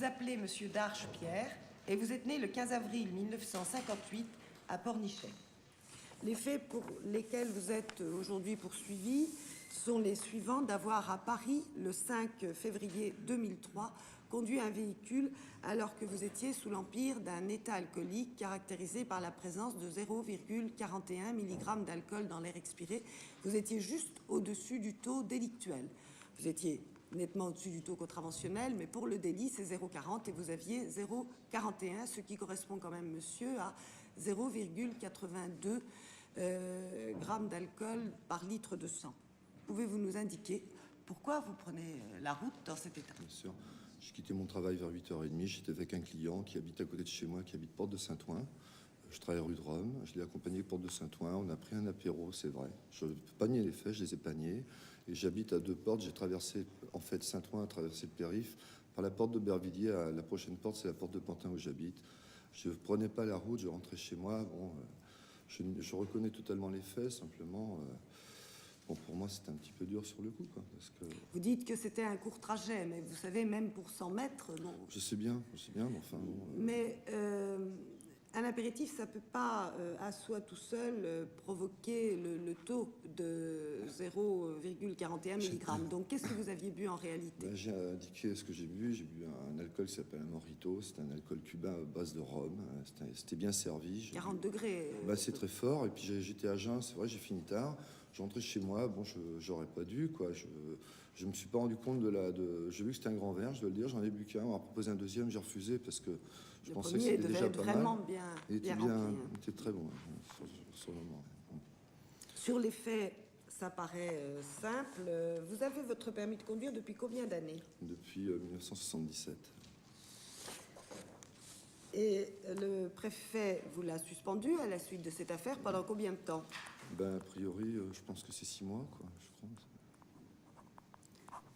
vous appelez Monsieur Darche-Pierre et vous êtes né le 15 avril 1958 à Pornichet. Les faits pour lesquels vous êtes aujourd'hui poursuivi sont les suivants: d'avoir à Paris, le 5 février 2003, conduit un véhicule alors que vous étiez sous l'empire d'un état alcoolique caractérisé par la présence de 0,41 mg d'alcool dans l'air expiré. Vous étiez juste au-dessus du taux délictuel. Vous étiez nettement au-dessus du taux contraventionnel, mais pour le délit, c'est 0,40 et vous aviez 0,41, ce qui correspond quand même, monsieur, à 0,82 grammes d'alcool par litre de sang. Pouvez-vous nous indiquer pourquoi vous prenez la route dans cet état? Bien sûr. J'ai quitté mon travail vers 8h30. J'étais avec un client qui habite à côté de chez moi, qui habite Porte de Saint-Ouen. Je travaille rue de Rome. Je l'ai accompagné Porte de Saint-Ouen. On a pris un apéro, c'est vrai. Je ne peux pas nier les faits, je les ai pas niés. Et j'habite à 2 portes. J'ai traversé, en fait, Saint-Ouen, traversé le périph' par la porte de Bervilliers. À la prochaine porte, c'est la porte de Pantin où j'habite. Je ne prenais pas la route, je rentrais chez moi. Bon, je reconnais totalement les faits, simplement. Bon, pour moi, c'était un petit peu dur sur le coup, quoi, parce que... Vous dites que c'était un court trajet, mais vous savez, même pour 100 mètres, non. Je sais bien, mais enfin... Bon, Mais un apéritif, ça ne peut pas, à soi tout seul, provoquer le taux de 0,41 mg. Donc, qu'est-ce que vous aviez bu en réalité? Ben, j'ai indiqué ce que j'ai bu. J'ai bu un alcool qui s'appelle un Morito. C'est un alcool cubain à base de rhum. C'était bien servi. 40 degrés. Ben, c'est très fort. Et puis j'étais à jeun, c'est vrai, j'ai fini tard. Je rentrais chez moi. Bon, j'aurais pas dû, quoi. Je me suis pas rendu compte j'ai vu que c'était un grand verre, je dois le dire. J'en ai bu qu'un. On m'a proposé un deuxième, j'ai refusé parce que je pensais que c'était déjà pas vraiment mal. bien, Il était bien rempli. Il était très bon, sur le moment. Sur les faits, ça paraît simple. Vous avez votre permis de conduire depuis combien d'années? Depuis 1977. Et le préfet vous l'a suspendu à la suite de cette affaire pendant combien de temps? Ben, a priori, je pense que c'est 6 mois, quoi, je crois.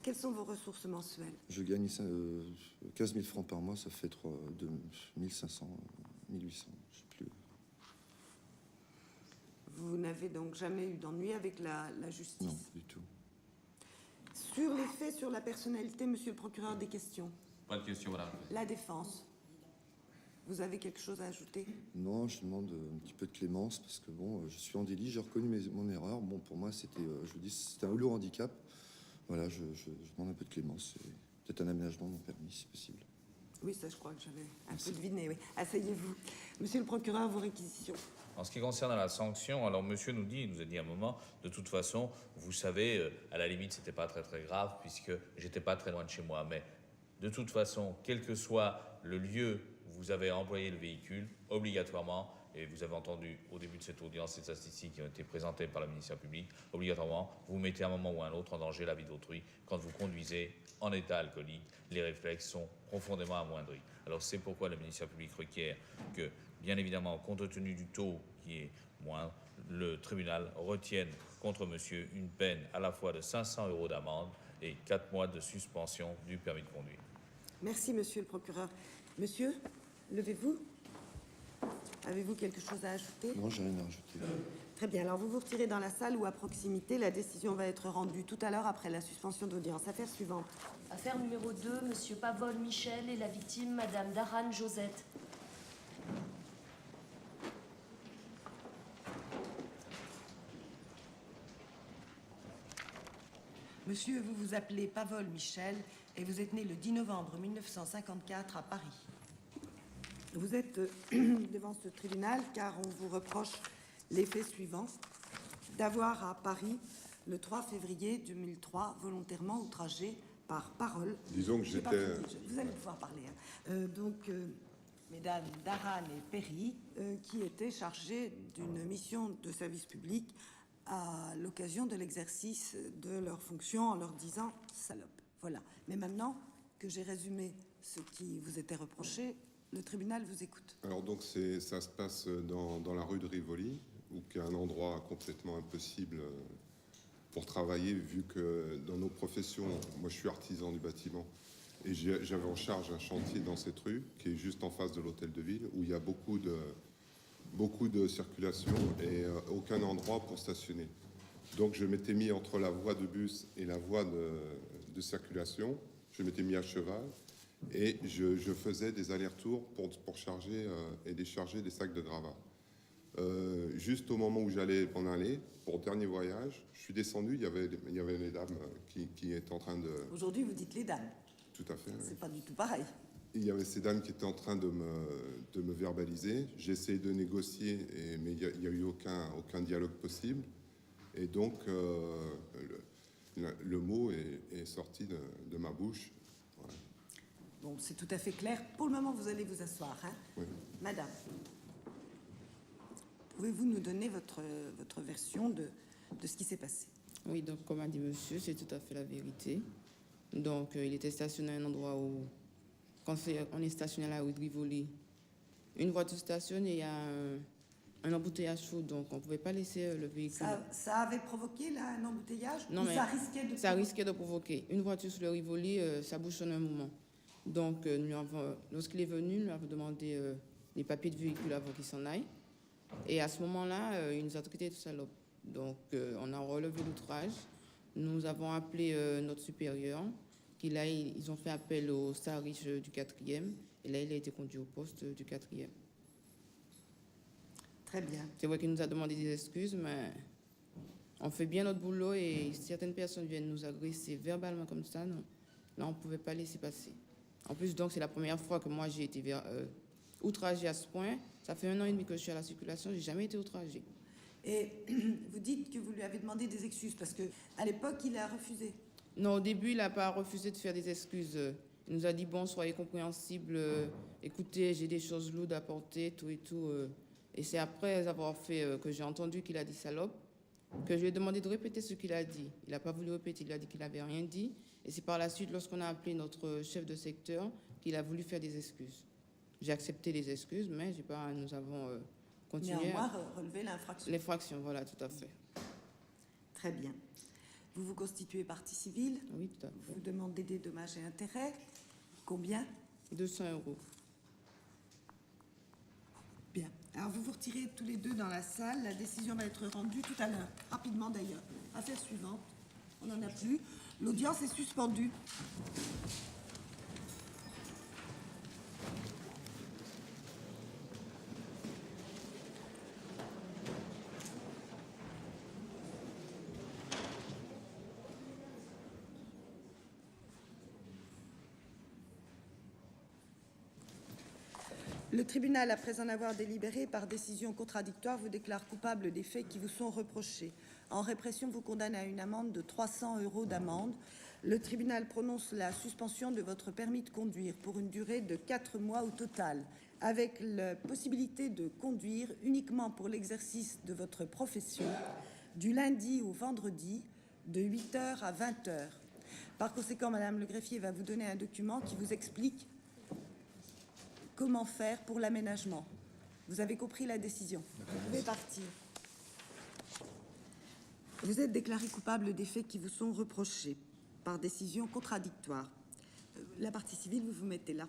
Quelles sont vos ressources mensuelles? Je gagne 15 000 francs par mois, ça fait 1 500, 1 800, je sais plus. Vous n'avez donc jamais eu d'ennui avec la justice? Non, du tout. Sur les faits, sur la personnalité, monsieur le procureur, des questions? Pas de question, madame. La défense, vous avez quelque chose à ajouter? Non, je demande un petit peu de clémence parce que bon, je suis en délit, j'ai reconnu mon erreur. Bon, pour moi, c'était, je vous dis, c'était un lourd handicap. Voilà, je demande un peu de clémence et peut-être un aménagement de mon permis, si possible. Oui, ça, je crois que j'avais un peu deviné, oui. Asseyez-vous. Monsieur le procureur, vos réquisitions. En ce qui concerne la sanction, alors monsieur il nous a dit à un moment, de toute façon, vous savez, à la limite, c'était pas très très grave puisque j'étais pas très loin de chez moi. Mais de toute façon, quel que soit le lieu où vous avez employé le véhicule, obligatoirement, et vous avez entendu au début de cette audience ces statistiques qui ont été présentées par le ministère public, obligatoirement, vous mettez à un moment ou à un autre en danger la vie d'autrui quand vous conduisez en état alcoolique. Les réflexes sont profondément amoindris. Alors c'est pourquoi le ministère public requiert que, bien évidemment, compte tenu du taux qui est moindre, le tribunal retienne contre monsieur une peine à la fois de 500 € d'amende et 4 mois de suspension du permis de conduire. Merci, monsieur le procureur. Monsieur, levez-vous. Avez-vous quelque chose à ajouter? Non, j'ai rien à ajouter. Très bien. Alors, vous vous retirez dans la salle ou à proximité. La décision va être rendue tout à l'heure après la suspension d'audience. Affaire suivante. Affaire numéro 2, monsieur Pavol Michel et la victime, madame Darane Josette. Monsieur, vous vous appelez Pavol Michel et vous êtes né le 10 novembre 1954 à Paris. Vous êtes devant ce tribunal car on vous reproche les faits suivants. D'avoir à Paris, le 3 février 2003, volontairement outragé par parole. Disons que j'étais... Vous allez pouvoir parler. Hein. Mesdames Darane et Perry, qui étaient chargées d'une mission de service public à l'occasion de l'exercice de leurs fonctions en leur disant « salope ». Voilà. Mais maintenant que j'ai résumé ce qui vous était reproché, le tribunal vous écoute. Alors donc ça se passe dans la rue de Rivoli, où qui est un endroit complètement impossible pour travailler, vu que dans nos professions, moi je suis artisan du bâtiment, et j'avais en charge un chantier dans cette rue, qui est juste en face de l'hôtel de ville, où il y a beaucoup de circulation et aucun endroit pour stationner. Donc je m'étais mis entre la voie de bus et la voie de circulation, je m'étais mis à cheval, Et je faisais des allers-retours pour charger et décharger des sacs de gravats. Juste au moment où j'allais m'en aller, pour le dernier voyage, je suis descendu, il y avait les dames qui étaient en train de... Aujourd'hui, vous dites les dames. Tout à fait. Oui. C'est pas du tout pareil. Il y avait ces dames qui étaient en train de me verbaliser. J'ai essayé de négocier, mais il n'y a eu aucun dialogue possible. Et donc, le mot est sorti de ma bouche. Voilà. Bon, c'est tout à fait clair. Pour le moment, vous allez vous asseoir. Hein. Oui. Madame, pouvez-vous nous donner votre version de ce qui s'est passé? Oui, donc comme a dit monsieur, c'est tout à fait la vérité. Donc il était stationné à un endroit où, quand on est stationné à la rue de Rivoli, une voiture stationne et il y a un embouteillage chaud, donc on ne pouvait pas laisser le véhicule. Ça avait provoqué là un embouteillage? Non, ou mais ça risquait de provoquer. Une voiture sur le Rivoli, ça bouchonne un moment. Donc lorsqu'il est venu, nous avons demandé les papiers de véhicule avant qu'il s'en aille. Et à ce moment-là, il nous a traité de salope. Donc, on a relevé l'outrage. Nous avons appelé notre supérieur, qui là, ils ont fait appel au SARICH du 4e. Et là, il a été conduit au poste du 4e. Très bien. C'est vrai qu'il nous a demandé des excuses, mais on fait bien notre boulot et certaines personnes viennent nous agresser verbalement comme ça. Non. Là, on ne pouvait pas laisser passer. En plus, donc, c'est la première fois que moi, j'ai été outragée à ce point. Ça fait 1 an et demi que je suis à la circulation, j'ai jamais été outragée. Et vous dites que vous lui avez demandé des excuses parce qu'à l'époque, il a refusé. Non, au début, il n'a pas refusé de faire des excuses. Il nous a dit, bon, soyez compréhensible, écoutez, j'ai des choses lourdes à porter, tout et tout. Et c'est après avoir fait que j'ai entendu qu'il a dit salope, que je lui ai demandé de répéter ce qu'il a dit. Il n'a pas voulu répéter, il a dit qu'il n'avait rien dit. Et c'est par la suite, lorsqu'on a appelé notre chef de secteur, qu'il a voulu faire des excuses. J'ai accepté les excuses, mais nous avons continué Néanmoins, relever l'infraction. L'infraction, voilà, tout à fait. Très bien. Vous vous constituez partie civile. Oui, tout à fait. Vous demandez des dommages et intérêts. Combien? 200 €. Bien. Alors, vous vous retirez tous les deux dans la salle. La décision va être rendue tout à l'heure. Rapidement, d'ailleurs. Affaire suivante. On n'en a plus. L'audience est suspendue. Le tribunal, après en avoir délibéré par décision contradictoire, vous déclare coupable des faits qui vous sont reprochés. En répression, vous condamne à une amende de 300 € d'amende. Le tribunal prononce la suspension de votre permis de conduire pour une durée de 4 mois au total, avec la possibilité de conduire uniquement pour l'exercice de votre profession, du lundi au vendredi, de 8 h à 20 h. Par conséquent, Madame le greffier va vous donner un document qui vous explique comment faire pour l'aménagement. Vous avez compris la décision. Vous pouvez partir. Vous êtes déclaré coupable des faits qui vous sont reprochés par décision contradictoire. La partie civile, vous vous mettez là.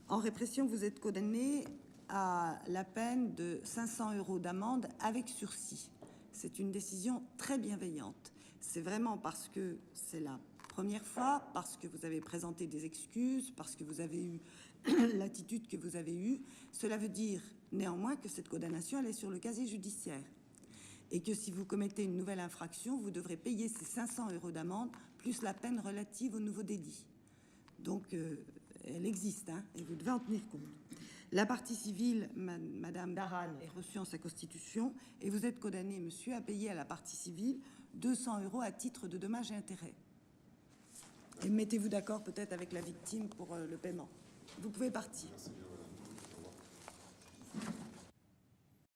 En répression, vous êtes condamné à la peine de 500 € d'amende avec sursis. C'est une décision très bienveillante. C'est vraiment parce que c'est la première fois, parce que vous avez présenté des excuses, parce que vous avez eu l'attitude que vous avez eue. Cela veut dire néanmoins que cette condamnation, elle est sur le casier judiciaire. Et que si vous commettez une nouvelle infraction, vous devrez payer ces 500 € d'amende, plus la peine relative au nouveau délit. Donc, elle existe, hein, et vous devez en tenir compte. La partie civile, Madame Daran, est reçue en sa constitution, et vous êtes condamné, monsieur, à payer à la partie civile 200 € à titre de dommages et intérêts. Et mettez-vous d'accord peut-être avec la victime pour le paiement. Vous pouvez partir. Merci bien.